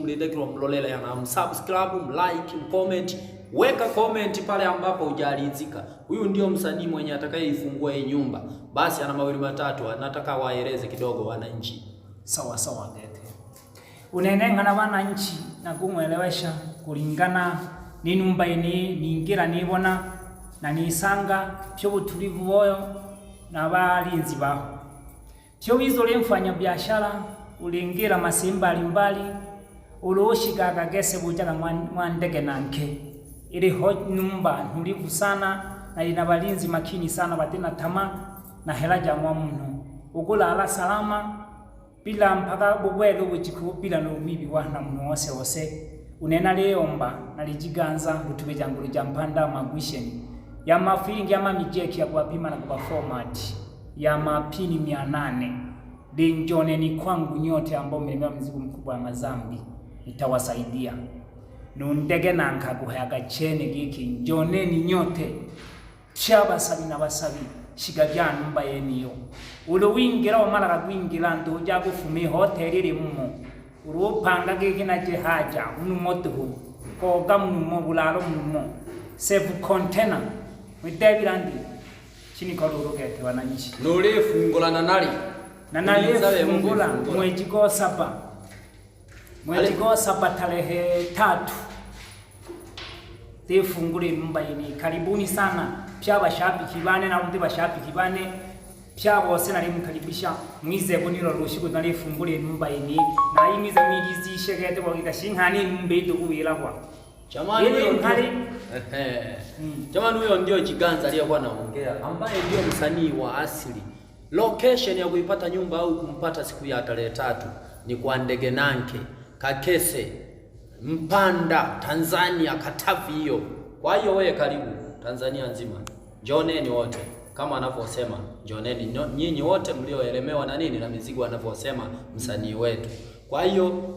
kulinde kilo mlolela yana subscribe, like, comment, weka comment pale ambapo hujalizika. Huyu ndio msanii mwenye atakayeifungua hii nyumba. Basi ana mawili matatu anataka waeleze kidogo wananchi. Sawa sawa ngete. Unenengana wananchi na kumwelewesha kulingana ni nyumba ini ningira nibona na nisanga pyo butulivu boyo na balinzi baho. Pyo bizole mfanya biashara ulingira masimba mbali uloshika kagese bujala mwandege nanke. Ili nyumba ntulivu sana na ina balinzi makini sana batena tama na helaja mwa mno. Ugula ala salama bila mpaka bugwelo bujiku bila no bibi wana mno wose unena leomba nalijiganza kutuwe jangulu jampanda magwisheni ya mafilingi ya mamijeki ya kuwapima na kwa format ya mapini 800 linjone ni kwangu nyote ambao mmelemea mzigo mkubwa wa mazambi itawasaidia nundege nanka guhaga chene giki njone ni nyote chaba sabi na basabi shiga nyumba yeniyo ulo wingira wamala kagwingira ndo jago fumi hoteli limumo urupanga giki na jehaja unumoto ko gamumo bulalo mumo save container widebirandi chini ko rurugete wananchi nole fungula nanali fungula mwezi go saba tarehe 3 tefungule nyumba ini karibuni sana pya bashabiki bane na undi bashabiki bane pya bose nari mukaribisha mwize boniro rushiko nari fungule nyumba ini na imize mwigizishe gete bogita shinkani mbedo kubira kwa jamani jamani huyo ndio Kiganza aliyekuwa anaongea ambaye ndio msanii wa asili. Location ya kuipata nyumba au kumpata siku ya tarehe 3 ni kwa Ndege Nanke, Kakese, Mpanda, Tanzania, Katavi hiyo. Kwa hiyo wewe karibu Tanzania nzima. Njoneni wote kama anavyosema. Njoneni nyinyi wote mlioelemewa na nini na mizigo anavyosema msanii wetu. Kwa hiyo